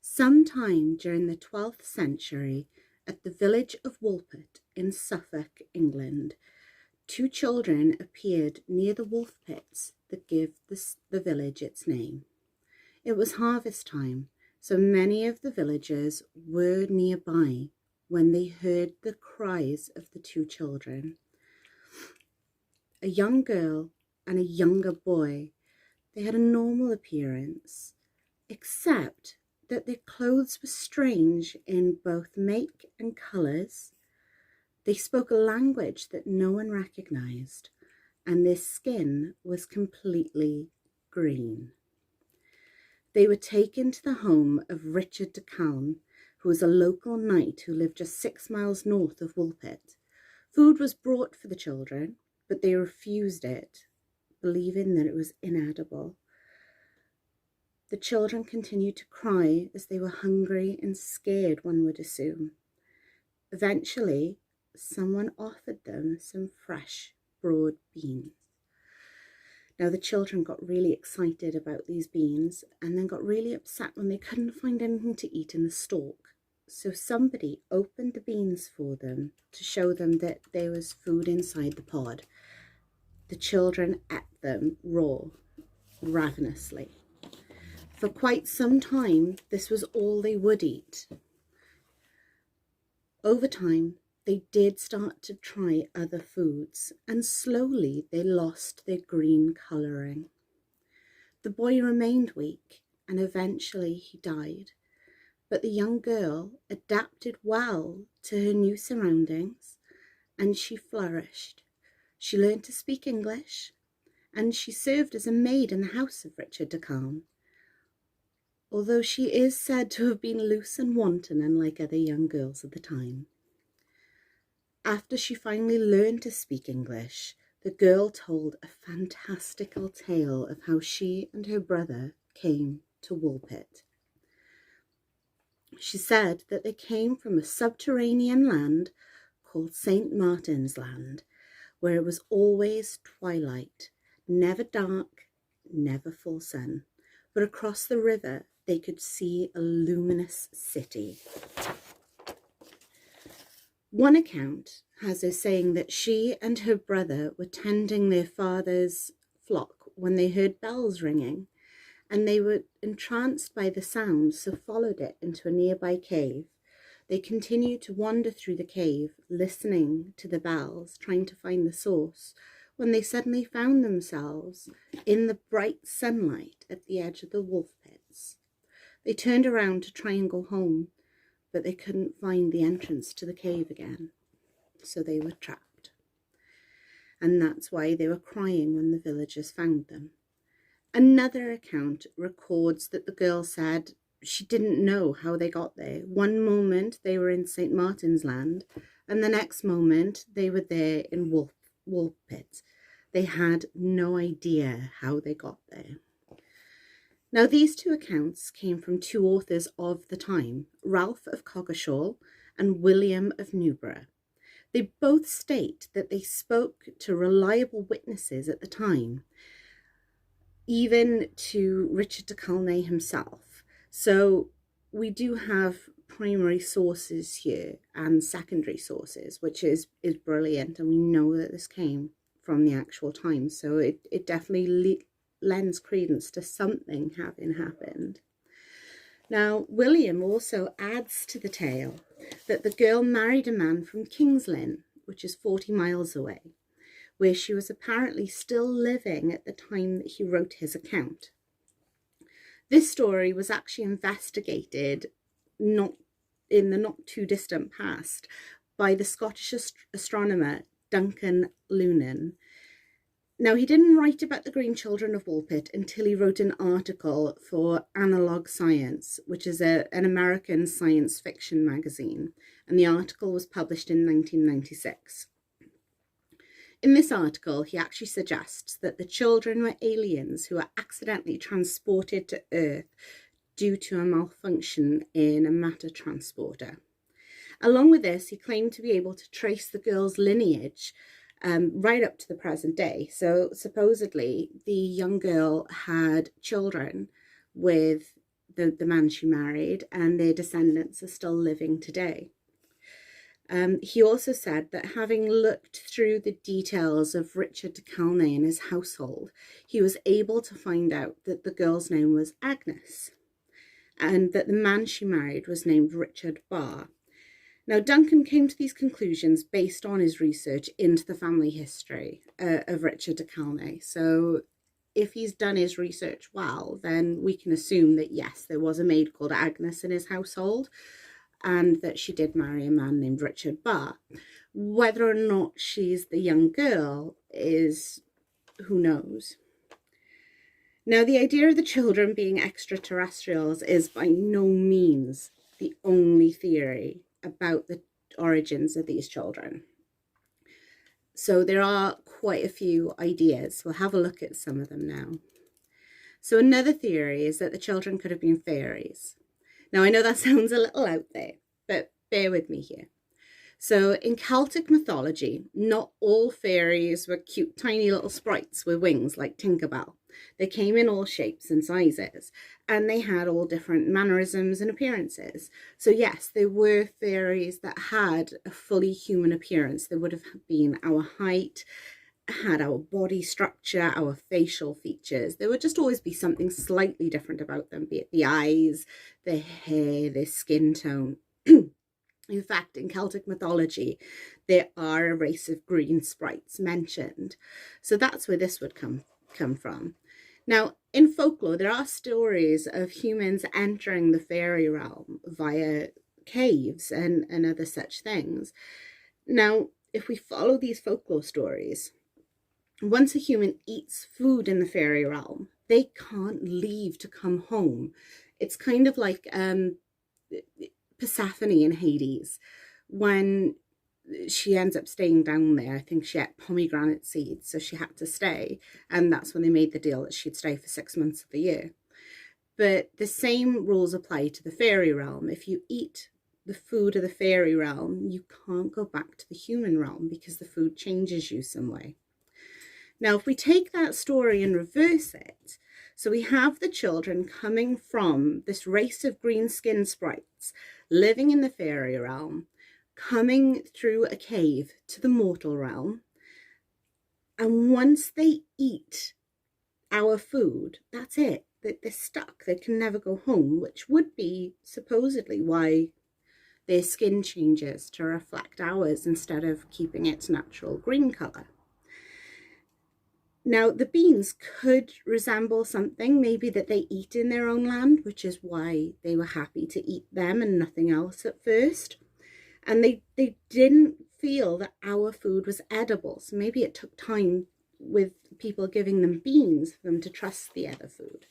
Sometime during the 12th century, at the village of Woolpit in Suffolk, England, two children appeared near the wolf pits that give the village its name. It was harvest time, so many of the villagers were nearby when they heard the cries of the two children. A young girl and a younger boy. They had a normal appearance, except that their clothes were strange in both make and colours. They spoke a language that no one recognised, and their skin was completely green. They were taken to the home of Richard de Calne, who was a local knight who lived just 6 miles north of Woolpit. Food was brought for the children, but they refused it, believing that it was inedible. The children continued to cry as they were hungry and scared, one would assume. Eventually, someone offered them some fresh, broad beans. Now, the children got really excited about these beans and then got really upset when they couldn't find anything to eat in the stalk. So somebody opened the beans for them to show them that there was food inside the pod. The children ate them raw, ravenously. For quite some time, this was all they would eat. Over time, they did start to try other foods, and slowly they lost their green colouring. The boy remained weak, and eventually he died. But the young girl adapted well to her new surroundings, and she flourished. She learned to speak English, and she served as a maid in the house of Richard de Calne, although she is said to have been loose and wanton, unlike other young girls of the time. After she finally learned to speak English, the girl told a fantastical tale of how she and her brother came to Woolpit. She said that they came from a subterranean land called St. Martin's Land, where it was always twilight, never dark, never full sun. But across the river, they could see a luminous city. One account has her saying that she and her brother were tending their father's flock when they heard bells ringing, and they were entranced by the sound, so followed it into a nearby cave. They continued to wander through the cave, listening to the bells, trying to find the source, when they suddenly found themselves in the bright sunlight at the edge of the wolf pits. They turned around to try and go home, but they couldn't find the entrance to the cave again, so they were trapped. And that's why they were crying when the villagers found them. Another account records that the girl said she didn't know how they got there. One moment they were in St. Martin's Land, and the next moment they were there in Woolpit. They had no idea how they got there. Now, these two accounts came from two authors of the time, Ralph of Coggeshall and William of Newburgh. They both state that they spoke to reliable witnesses at the time, even to Richard de Calne himself. So we do have primary sources here and secondary sources, which is brilliant, and we know that this came from the actual time, so it definitely lends credence to something having happened. Now, William also adds to the tale that the girl married a man from King's Lynn, which is 40 miles away, where she was apparently still living at the time that he wrote his account. This story was actually investigated not in the not too distant past by the Scottish astronomer Duncan Lunan. Now, he didn't write about the Green Children of Woolpit until he wrote an article for Analog Science, which is an American science fiction magazine, and the article was published in 1996. In this article, he actually suggests that the children were aliens who were accidentally transported to Earth due to a malfunction in a matter transporter. Along with this, he claimed to be able to trace the girl's lineage right up to the present day. So supposedly the young girl had children with the man she married, and their descendants are still living today. He also said that having looked through the details of Richard de Calne and his household, he was able to find out that the girl's name was Agnes, and that the man she married was named Richard Barr. Now, Duncan came to these conclusions based on his research into the family history of Richard de Calne. So if he's done his research well, then we can assume that, yes, there was a maid called Agnes in his household, and that she did marry a man named Richard Barr. Whether or not she's the young girl is, who knows. Now, the idea of the children being extraterrestrials is by no means the only theory about the origins of these children. So there are quite a few ideas. We'll have a look at some of them now. So another theory is that the children could have been fairies. Now, I know that sounds a little out there, but bear with me here. So in Celtic mythology, not all fairies were cute, tiny little sprites with wings like Tinkerbell. They came in all shapes and sizes, and they had all different mannerisms and appearances. So yes, there were fairies that had a fully human appearance. They would have been our height, had our body structure, our facial features. There would just always be something slightly different about them, be it the eyes, the hair, the skin tone. In fact, in Celtic mythology, there are a race of green sprites mentioned. So that's where this would come from. Now, in folklore, there are stories of humans entering the fairy realm via caves and other such things. Now, if we follow these folklore stories, once a human eats food in the fairy realm, they can't leave to come home. It's kind of like Persephone in Hades, when she ends up staying down there. I think she ate pomegranate seeds, so she had to stay, and that's when they made the deal that she'd stay for 6 months of the year. But the same rules apply to the fairy realm. If you eat the food of the fairy realm, you can't go back to the human realm because the food changes you some way. Now, if we take that story and reverse it, so we have the children coming from this race of green skin sprites living in the fairy realm, coming through a cave to the mortal realm, and once they eat our food, that's it. They're stuck. They can never go home, which would be supposedly why their skin changes to reflect ours instead of keeping its natural green colour. Now, the beans could resemble something maybe that they eat in their own land, which is why they were happy to eat them and nothing else at first. And they didn't feel that our food was edible. So maybe it took time with people giving them beans for them to trust the other food.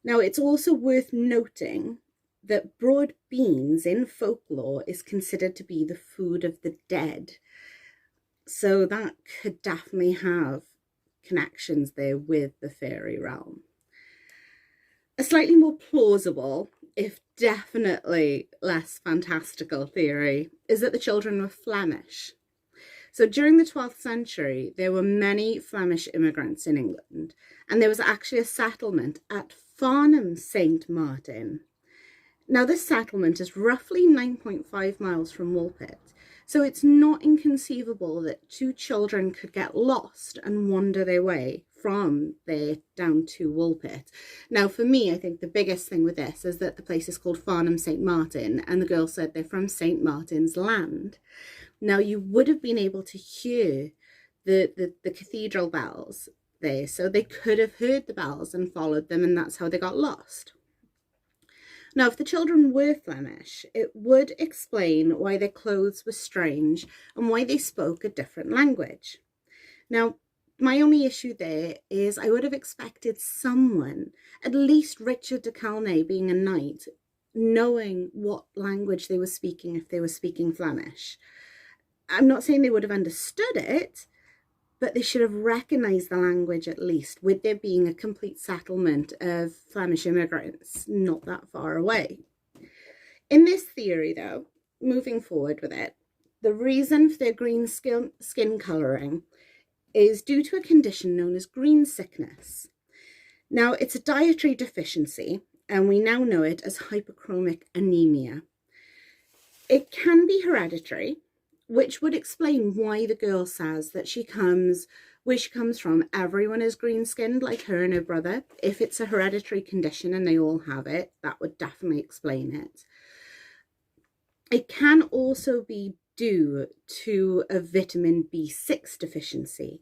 Now, it's also worth noting that broad beans in folklore is considered to be the food of the dead. So that could definitely have connections there with the fairy realm. A slightly more plausible, if definitely less fantastical theory, is that the children were Flemish. So during the 12th century, there were many Flemish immigrants in England, and there was actually a settlement at Farnham St. Martin. Now, this settlement is roughly 9.5 miles from Woolpit, so it's not inconceivable that two children could get lost and wander their way from there down to Woolpit. Now, for me, I think the biggest thing with this is that the place is called Farnham St. Martin, and the girl said they're from St. Martin's Land. Now, you would have been able to hear the cathedral bells there, so they could have heard the bells and followed them, and that's how they got lost. Now, if the children were Flemish, it would explain why their clothes were strange and why they spoke a different language. Now, my only issue there is I would have expected someone, at least Richard de Calne being a knight, knowing what language they were speaking if they were speaking Flemish. I'm not saying they would have understood it, but they should have recognised the language at least, with there being a complete settlement of Flemish immigrants not that far away. In this theory, though, moving forward with it, the reason for their green skin colouring is due to a condition known as green sickness. Now, it's a dietary deficiency, and we now know it as hypochromic anemia. It can be hereditary, which would explain why the girl says that where she comes from, everyone is green skinned like her and her brother. If it's a hereditary condition and they all have it, that would definitely explain it. It can also be due to a vitamin B6 deficiency.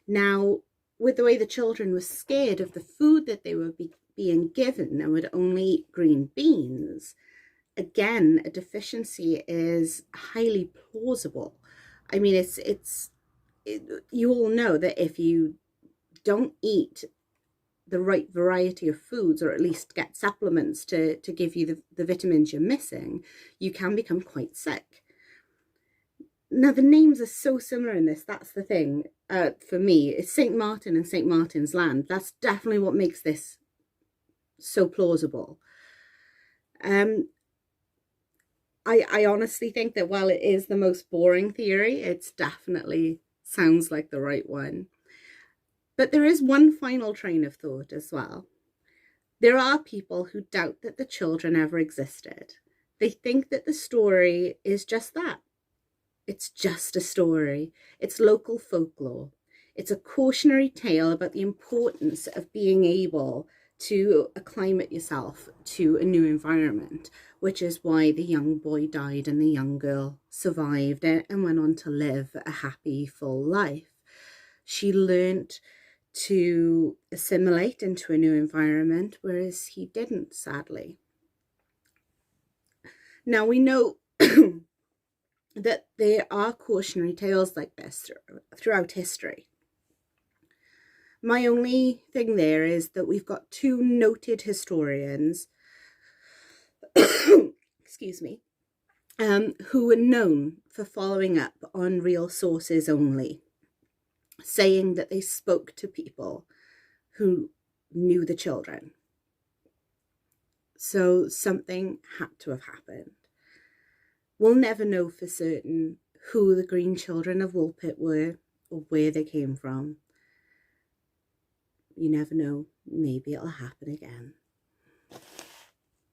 Now, with the way the children were scared of the food that they were being given and would only eat green beans, again, a deficiency is highly plausible. I mean, you all know that if you don't eat the right variety of foods, or at least get supplements to give you the vitamins you're missing, you can become quite sick. Now, the names are so similar in this. That's the thing for me. It's St. Martin and St. Martin's Land. That's definitely what makes this so plausible. I honestly think that while it is the most boring theory, it's definitely sounds like the right one. But there is one final train of thought as well. There are people who doubt that the children ever existed. They think that the story is just that. It's just a story. It's local folklore. It's a cautionary tale about the importance of being able to acclimate yourself to a new environment, which is why the young boy died and the young girl survived and went on to live a happy, full life. She learned to assimilate into a new environment, whereas he didn't, sadly. Now, we know that there are cautionary tales like this throughout history. My only thing there is that we've got two noted historians, excuse me, who were known for following up on real sources only, saying that they spoke to people who knew the children. So something had to have happened. We'll never know for certain who the green children of Woolpit were or where they came from. You never know, maybe it'll happen again.